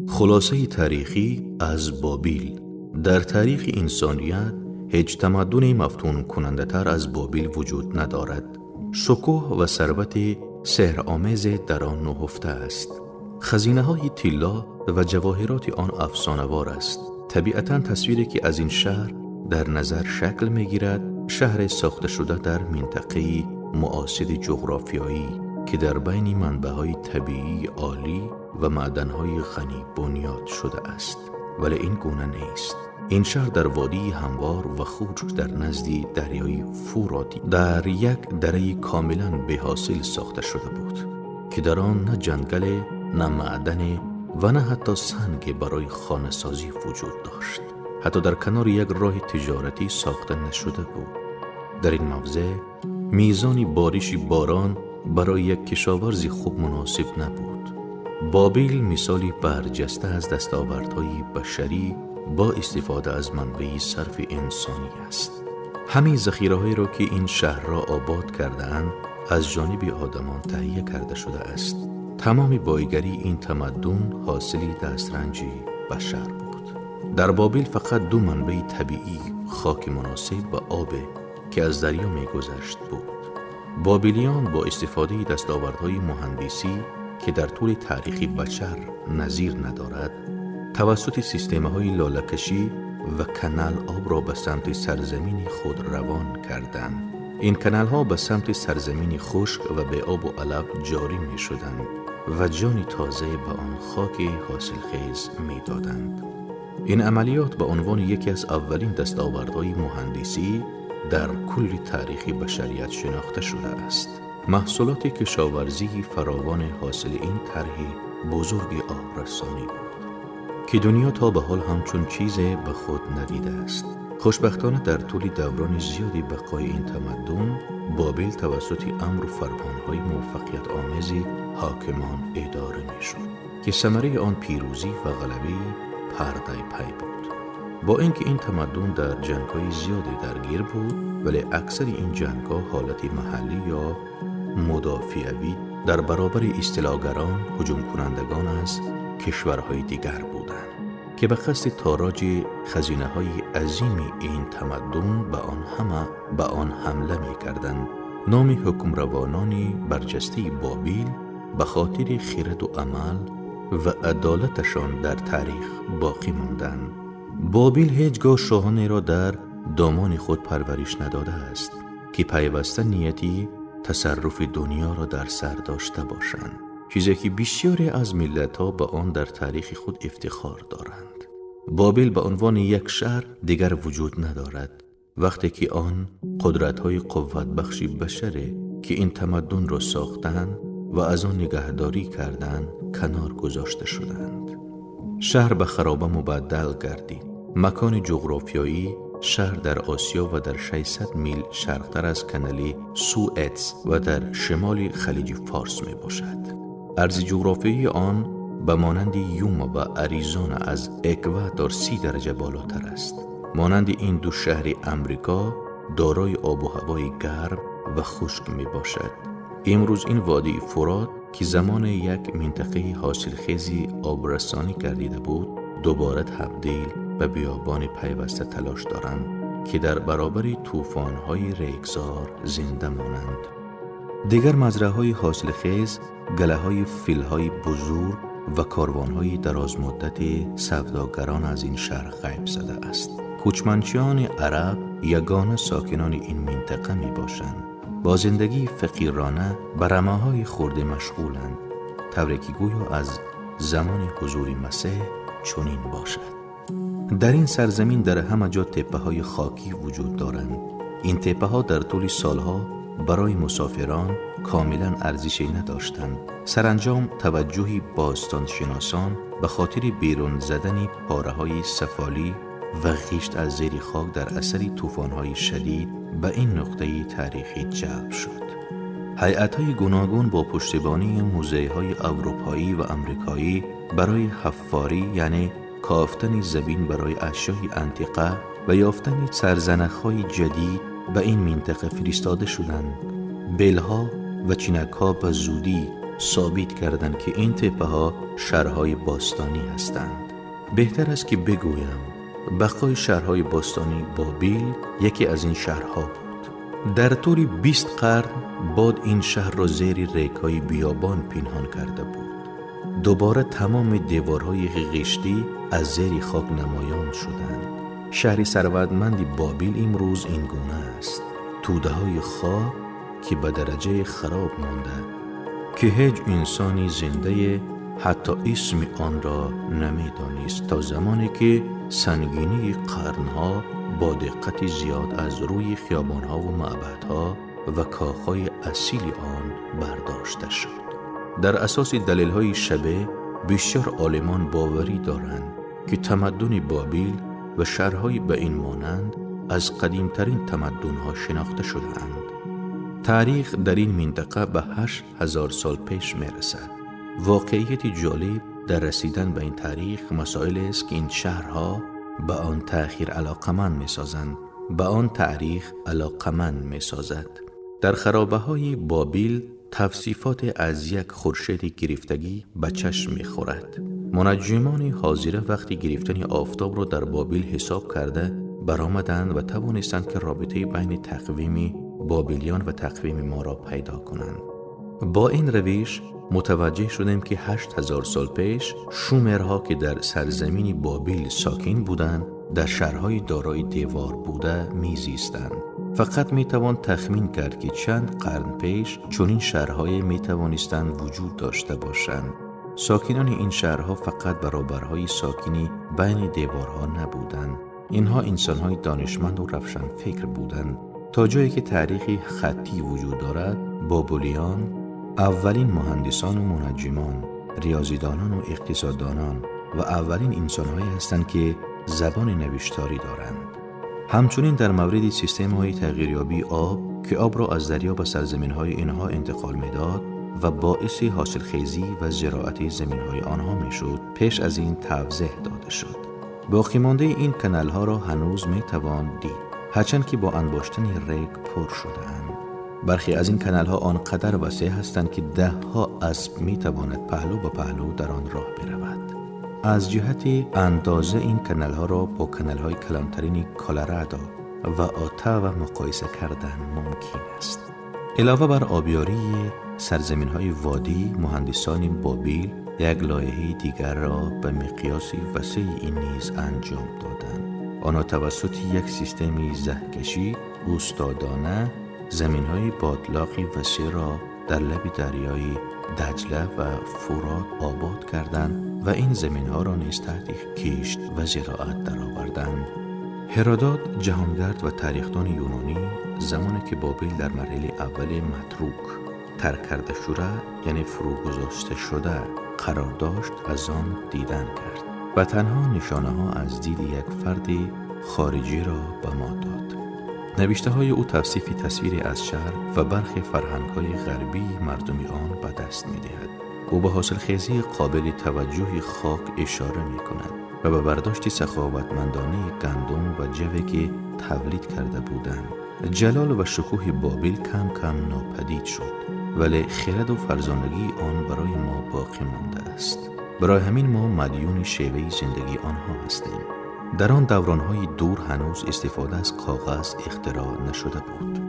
خلاصه تاریخی از بابیل. در تاریخ انسانیت هیچ تمدن مفتون کننده تر از بابیل وجود ندارد. شکوه و ثروت سحرآمیز در آن نهفته است. خزینه های طلا و جواهرات آن افسانه‌وار است. طبیعتاً تصویری که از این شهر در نظر شکل می‌گیرد شهر ساخته شده در منطقه معاصر جغرافیایی که در بین منبع‌های طبیعی عالی و معدن‌های غنی بنیاد شده است. ولی این گونه نیست. این شهر در وادی هموار و خشک در نزد دریای فورات در یک دره کاملا بی‌حاصل ساخته شده بود که در آن نه جنگل، نه معدن و نه حتی سنگ برای خانه سازی وجود داشت. حتی در کنار یک راه تجارتی ساخته نشده بود. در این موضع میزان بارش باران برای یک کشاورزی خوب مناسب نبود. بابل مثالی برجسته از دستاوردهای بشری با استفاده از منبع صرف انسانی است. همین ذخیره‌هایی را که این شهر را آباد کرده‌اند از جانب آدمان تهیه کرده شده است. تمام بایگری این تمدن حاصلی دسترنج بشر بود. در بابل فقط دو منبع طبیعی، خاک مناسب و آب که از دریا می‌گذشت بود. بابلیان با استفاده دستاوردهای مهندسی که در طول تاریخ بشر نظیر ندارد، توسط سیستم‌های لاله‌کشی و کانال آب را به سمت سرزمین خود روان کردند. این کانال‌ها به سمت سرزمین خشک و به آب و علف جاری می‌شدند و جان تازه به آن خاک حاصلخیز می‌دادند. این عملیات به عنوان یکی از اولین دستاوردهای مهندسی در کل تاریخ بشریت شناخته شده است. محصولات کشاورزی فراوان حاصل این طرح بزرگ آبرسانی بود که دنیا تا به حال همچون چیزی به خود ندیده است. خوشبختانه در طول دوران زیادی بقای این تمدن، بابل توسط امر و فرمانهای موفقیت آمیز حاکمان اداره می‌شد که ثمره آن پیروزی و غلبه پرده پی بود. با اینکه این تمدن در جنگ‌های زیادی درگیر بود، ولی اکثر این جنگ‌ها حالت محلی یا مدافعوی در برابر استیلاگران، هجوم کنندگان از کشورهای دیگر بودند که به قصد تاراج خزینه‌های عظیم این تمدن به آن حمله می‌کردند. نام حکمروانان برجسته بابل به خاطر خرد و عمل و عدالتشان در تاریخ باقی ماندند. بابل هیچگاه شاهانی را در دامان خود پرورش نداده است که پیوسته نیتی تصرف دنیا را در سر داشته باشند، چیزی که بسیاری از ملت‌ها به آن در تاریخ خود افتخار دارند. بابل به عنوان یک شهر دیگر وجود ندارد، وقتی که آن قدرت‌های قوت بخش بشری که این تمدن را ساختند و از آن نگهداری کردند کنار گذاشته شدند. شهر به خرابه مبدل گردید. مکان جغرافیایی شهر در آسیا و در 600 میل شرقتر از کانال سوئز و در شمال خلیج فارس می باشد. عرض جغرافیایی آن به مانند یوما و اریزونا از اکواتور 30 درجه بالاتر است. مانند این دو شهر امریکا دارای آب و هوای گرم و خشک می باشد. امروز این وادی فرات که زمان یک منطقه حاصلخیزی آبرسانی گردیده بود، دوباره تبدیل به بیابان پیوسته تلاش دارند که در برابر طوفان‌های ریگزار زنده مانند. دیگر مزرعه‌های حاصلخیز، گله‌های فیل‌های بزرگ و کاروان‌های دراز مدت سوداگران از این شهر غیب زده است. کوچمنچیان عرب یگانه ساکنان این منطقه می باشند. با زندگی فقیرانه به رمه‌های خرده مشغولند، طوری که گویا از زمان حضور مسیح چنین باشد. در این سرزمین در همه جا تپه‌های خاکی وجود دارند. این تپه‌ها در طول سالها برای مسافران کاملا ارزشی نداشتند. سرانجام توجه باستانشناسان به خاطر بیرون زدن پاره‌های سفالی و خشت از زیر خاک در اثر طوفان‌های شدید به این نقطه تاریخی جلب شد. هیئت‌های گوناگون با پشتیبانی موزه‌های اروپایی و آمریکایی برای حفاری، یعنی کافتن زبین برای اشیای انتیقه و یافتن سرزنخ‌های جدید به این منطقه فرستاده شدند. بیل‌ها و چینک‌ها به زودی ثابت کردند که این تپه ها شهرهای باستانی هستند. بهتر است که بگویم بقای شهرهای باستانی بابل یکی از این شهرها بود. در طول 20 قرن باد این شهر را زیر ریگ‌های بیابان پنهان کرده بود. دوباره تمام دیوارهای قشتی از زیر خاک نمایان شدند. شهر ثروتمند بابل امروز این گونه است. توده‌های خاک که به درجه خراب مانده که هیچ انسانی زنده حتی اسم آن را نمی‌دانست تا زمانی که سنگینی قرنها با دقت زیاد از روی خیابان‌ها و معبدها و کاخ‌های اصیل آن برداشته شد. در اساس دلیل‌های شبیه بسیار عالمان باوری دارند که تمدن بابل و شهرهای به این مانند از قدیمترین تمدن‌ها شناخته شده‌اند. تاریخ در این منطقه به 8000 سال پیش می‌رسد. واقعیت جالب در رسیدن به این تاریخ مسائل است که این شهرها به آن تأخیر علاقمند می‌سازند، به آن تاریخ علاقمند می‌سازد. در خرابه‌های بابل توصیفات از یک خورشید گرفتگی به چشم می‌خورد. منجمان حاضره وقتی گرفتن آفتاب را در بابل حساب کرده برآمدند و توانستند که رابطه بین تقویم بابلیان و تقویم ما را پیدا کنند. با این روش متوجه شدیم که 8000 سال پیش شومرها که در سرزمین بابل ساکن بودند در شهرهای دارای دیوار بوده میزیستند. فقط میتوان تخمین کرد که چند قرن پیش چنین شهرهای میتوانستند وجود داشته باشند. ساکنان این شهرها فقط برابرهای ساکنی بین دیوارها نبودند. اینها انسانهای دانشمند و روشن فکر بودند. تا جایی که تاریخ خطی وجود دارد، بابلیان اولین مهندسان و منجمان، ریاضیدانان و اقتصاددانان و اولین انسانهایی هستند که زبان نوشتاری دارند. همچنین در مورد سیستم‌های تغییریابی آب که آب را از دریا به سرزمین‌های اینها انتقال می‌داد و باعث حاصلخیزی و زراعت زمین‌های آنها می‌شد، پیش از این توضیح داده شد. باقی مانده این کانال‌ها را هنوز می‌توان دید، هرچند که با انباشتن ریگ پر شده‌اند. برخی از این کانال‌ها آنقدر وسیع هستند که 10 اسب می‌تواند پهلو به پهلو در آن راه برود. از جهت اندازه این کانال‌ها را با کانال‌های کلانترین کلرادو و اتاوا مقایسه کردن ممکن است. علاوه بر آبیاری سرزمین‌های وادی، مهندسان بابل یک لایحه دیگر را به مقیاس وسیع این نیز انجام دادند. آنها توسط یک سیستم زهکشی استادانه زمین‌های بادلاقی وسیع را در لب دریای دجله و فرات آباد کردند و این زمین‌ها را نیز تحت کشت و زراعت درآوردند. هرودوت جهانگرد و تاریخدان یونانی زمانی که بابل در مرحله اول متروک ترک کرده شده یعنی فروگذاشته شده قرار داشت از آن دیدن کرد و تنها نشانه‌ها از دید یک فرد خارجی را به ما داد. نوشته های او توصیف تصویری از شهر و برخی فرهنگ‌های غربی مردمی آن به دست می‌دهد. او به حاصلخیزی قابل توجه خاک اشاره می‌کند و به برداشت سخاوتمندانه گندم و جوی که تولید کرده بودند. جلال و شکوه بابل کم کم ناپدید شد، ولی خرد و فرزانگی آن برای ما باقی مانده است. برای همین ما مدیون شیوه زندگی آنها هستیم. در آن دوران‌های دور هنوز استفاده از کاغذ اختراع نشده بود.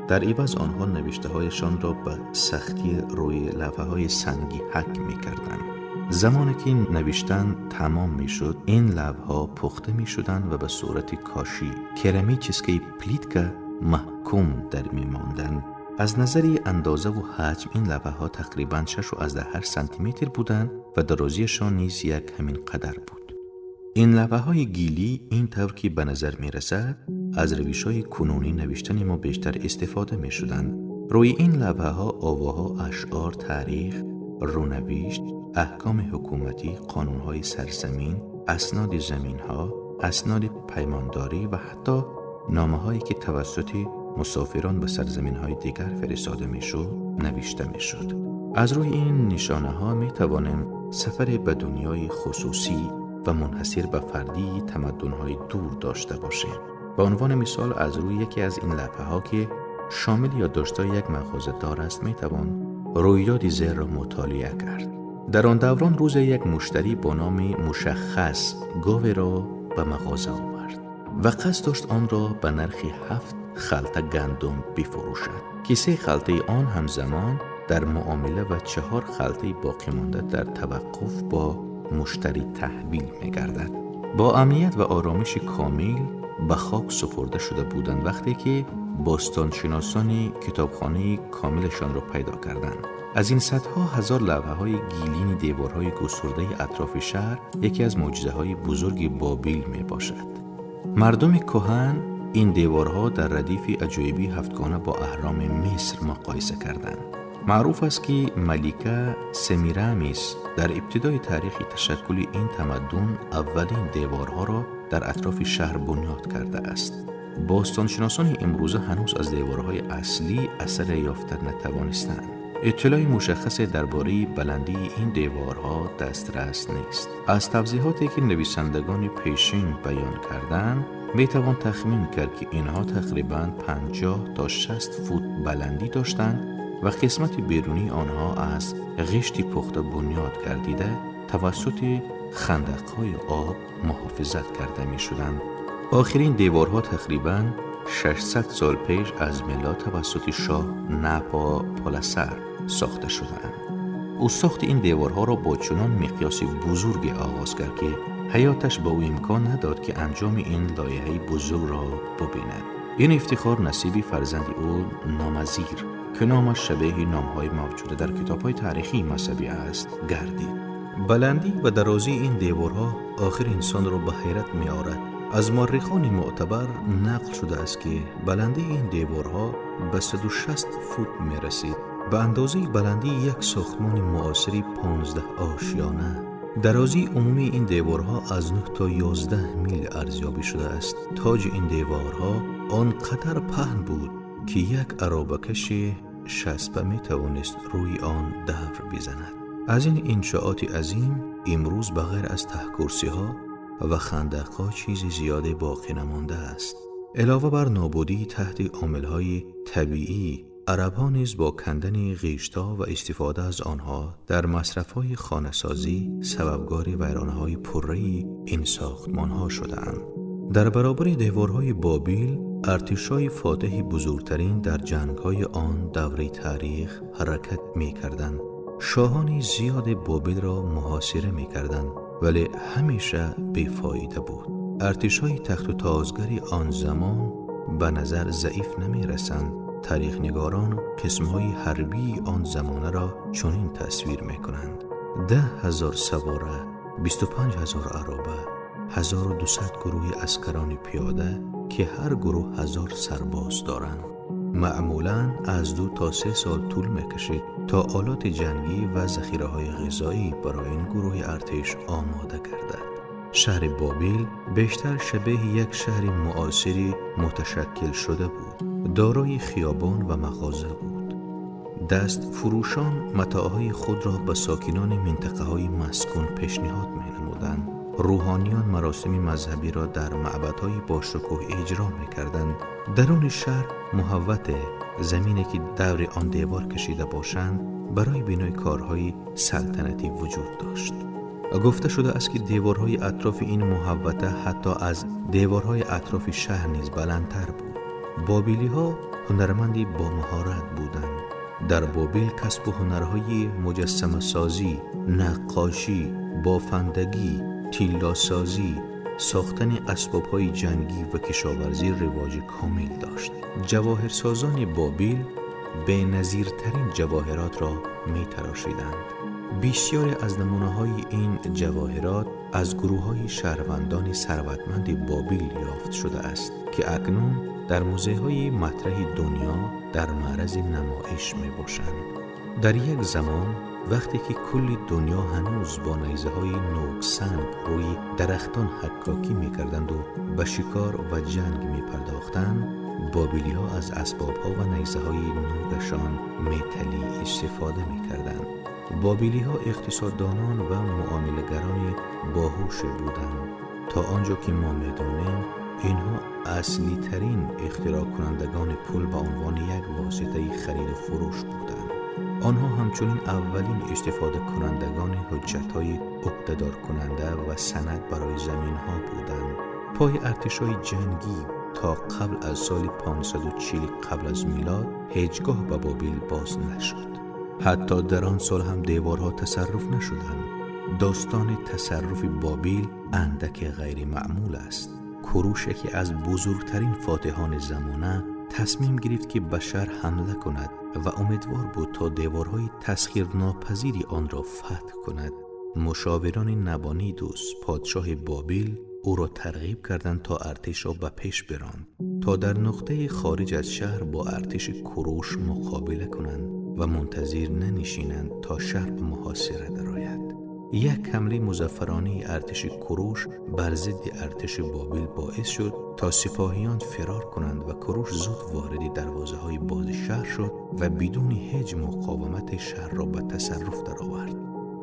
در عوض آنها نوشته‌هایشان را به سختی روی لوحه‌های سنگی حک می‌کردند. زمانی که نوشتن تمام می‌شد، این لوحه‌ها پخته می‌شدند و به صورت کاشی کرمیچسکی پلیتکا محکوم در می‌ماندند. از نظر اندازه و حجم این لوحه‌ها تقریباً 6.8 سانتیمتر بودند و درازیشان نیز یک همین قدر بود. این لوحه‌های گیلی این طور که به نظر می‌رسد از روش‌های کنونی نوشتن ما بیشتر استفاده می‌شدند. روی این لوحه‌ها آواها، اشعار، تاریخ، رونوشت، احکام حکومتی، قانون‌های سرزمین، اسناد زمین‌ها، اسناد پیمانداری و حتی نامه‌هایی که توسط مسافران به سرزمین‌های دیگر فرستاده می‌شد نوشته می‌شد. از روی این نشانه‌ها می‌توانیم سفر به دنیای خصوصی و منحصر به فردی تمدن‌های دور داشته باشیم. به عنوان مثال از روی یکی از این لوحه‌ها که شامل یادداشت‌های یک مغازه‌دار است می‌توان رویداد زر را مطالعه کرد. در آن دوران روز یک مشتری با نام مشخص گاو را به مغازه آورد و قصد داشت آن را به نرخ 7 خلطه گندم بفروشد که 3 خلطه آن همزمان در معامله و 4 خلطه باقی مانده در توقف با مشتری تحویل می‌گردد. با امنیت و آرامش کامل به خاک سپرده شده بودند وقتی که باستانشناسان کتابخانه کاملشان را پیدا کردند. از این صدها هزار لوحه‌های گیلین دیوارهای گسترده اطراف شهر یکی از معجزه‌های بزرگ بابل میباشد. مردم کهن این دیوارها در ردیف عجایبی هفتگانه با اهرام مصر مقایسه کردند. معروف است که ملکه سمیرامیس در ابتدای تاریخ تشکل این تمدن اولین دیوارها را در اطراف شهر بنیاد کرده است. باستانشناسان امروزه هنوز از دیوارهای اصلی اثر یافتن نتوانستند. اطلاع مشخص درباره بلندی این دیوارها دسترس نیست. از توضیحاتی که نویسندگان پیشین بیان کردند میتوان تخمین کرد که اینها تقریباً 50 تا 60 فوت بلندی داشتند و قسمت بیرونی آنها از غشتی پخته بنیاد گردیده توسط خندق‌های آب محافظت کرده می شدند. آخرین دیوارها تقریباً 600 سال پیش از میلاد توسط شاه نپا پولسر ساخته شدند. او ساخت این دیوارها را با چنان مقیاس بزرگ آغاز کرد که حیاتش به او امکان نداد که انجام این لایحه بزرگ را ببیند. این افتخار نصیب فرزند او نامزیر که نامش شبیه نامهای موجوده در کتاب‌های تاریخی مذهبی است گردید. بلندی و درازی این دیوارها آخر انسان را به حیرت می‌آورد. از مورخان معتبر نقل شده است که بلندی این دیوارها به 160 فوت می‌رسید. به اندازه بلندی یک ساختمان معاصری 15 آشیانه. درازی عمومی این دیوارها از 9 تا 11 میل ارزیابی شده است. تاج این دیوارها آنقدر پهن بود که یک عرابه‌کش 60 می توانست روی آن دور بزند. از این انشاءات عظیم امروز بغیر از ته‌کرسی‌ها و خندق‌ها چیز زیادی باقی نمانده است. علاوه بر نابودی تحت عامل‌های طبیعی، عرب‌ها نیز با کندن غیش‌ها و استفاده از آنها در مصرف‌های خانه‌سازی سببگار ویرانه‌های پره‌ای این ساختمان‌ها شدند. در برابر دیوارهای بابل، ارتشای فاتح بزرگترین در جنگ‌های آن دوره تاریخ حرکت می‌کردند. شاهان زیاد بابل را محاصره می‌کردند ولی همیشه بی‌فایده بود. ارتشای تخت و تازگری آن زمان به نظر ضعیف نمی‌رسند. تاریخ نگاران قسم‌های حربی آن زمانه را چنین تصویر می‌کنند: 10,000 سواره، 25,000 عربه، 1200 گروه اسکران پیاده که هر گروه 1000 سرباز دارند. معمولاً از 2 تا 3 سال طول می‌کشید تا آلات جنگی و ذخیره‌های غذایی برای این گروه ارتش آماده گردد. شهر بابل بیشتر شبیه یک شهر معاصری متشکل شده بود. دارای خیابان و مغازه بود. دست فروشان متاعهای خود را به ساکنان منطقه‌های مسکون پیشنهاد می‌نمودند. روحانیان مراسم مذهبی را در معبدهای باشکوه اجرا می‌کردند. درون شهر محوطه زمینی که دور آن دیوار کشیده باشند برای بنای کارهای سلطنتی وجود داشت. گفته شده است که دیوارهای اطراف این محوطه حتی از دیوارهای اطراف شهر نیز بلندتر بود. بابلی‌ها هنرمندی با مهارت بودند. در بابل کسب و هنرهای مجسمه سازی، نقاشی، بافندگی، طیله‌سازی، ساختن اسباب‌های جنگی و کشاورزی رواج کامل داشت. جواهرسازان بابل بی‌نظیرترین جواهرات را می‌تراشیدند. بسیاری از نمونه‌های این جواهرات از گروه‌های شهروندان ثروتمند بابل یافت شده است که اکنون در موزه‌های مطرح دنیا در معرض نمایش می‌باشند. در یک زمان وقتی که کل دنیا هنوز با نیزه‌های نوک‌سنگ روی درختان حکاکی می‌کردند و به شکار و جنگ می‌پرداختند، بابلی‌ها از اسباب‌ها و نیزه‌های نوکشان متلی استفاده می‌کردند. بابلی‌ها اقتصاددانان و معامله‌گران باهوش بودند. تا آنجا که ما می‌دانیم اینها اصلی ترین اختراع کنندگان پول به عنوان یک واسطه خرید و فروش بودند. آنها همچنین اولین استفاده کنندگان حجت‌های عهده‌دار کننده و سند برای زمین‌ها بودند. پای ارتش‌های جنگی تا قبل از سال 540 قبل از میلاد هیچگاه به بابل باز نشد. حتی در آن سال هم دیوارها تصرف نشدند. داستان تصرف بابل اندک غیر معمول است. کوروش، یکی از بزرگترین فاتحان زمانه، تصمیم گرفت که به شهر حمله کند و امیدوار بود تا دیوارهای تسخیرناپذیری آن را فتح کند. مشاوران نبانیدوس پادشاه بابل او را ترغیب کردند تا ارتش را به پیش براند تا در نقطه خارج از شهر با ارتش کوروش مقابله کنند و منتظر ننشینند تا شهر به محاصره درآید. یک حمله مظفرانه ارتش کوروش بر ضد ارتش بابل باعث شد تا سپاهیان فرار کنند و کوروش زود وارد دروازه‌های باز شهر شد و بدون هیچ مقاومت شهر را به تصرف درآورد.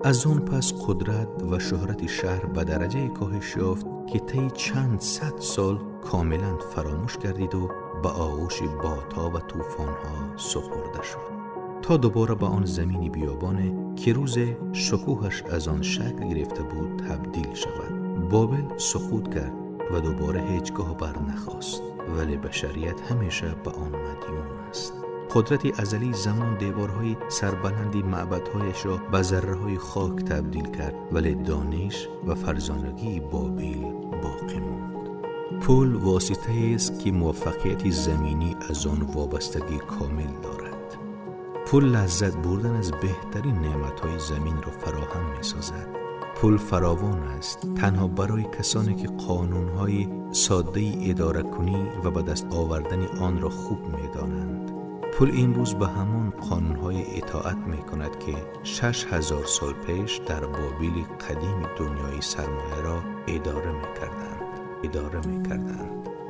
از آن پس قدرت و شهرت شهر به درجه کاهش یافت که طی چند صد سال کاملا فراموش گردید و به آغوش بادها و طوفان‌ها سپرده شد، تا دوباره به آن زمین بیابان که روز شکوهش از آن شکل گرفته بود تبدیل شود. بابل سقوط کرد و دوباره هیچگاه بر نخاست، ولی بشریت همیشه به آن مدیون است. قدرت ازلی زمان دیوارهای سربلندی معبدهایش را به ذره‌های خاک تبدیل کرد، ولی دانش و فرزانگی بابل باقی ماند. پول واسطه است که موفقیت زمینی از آن وابستگی کامل دارد. پول لذت بردن از بهترین نعمت‌های زمین را فراهم می‌سازد. پول فراوان است تنها برای کسانی که قانون‌های ساده‌ای اداره کنی و به دست آوردن آن را خوب می‌دانند. پول امروز به همان قانون‌های اطاعت می‌کند که 6000 سال پیش در بابل قدیم دنیای سرمایه را اداره می‌کردند.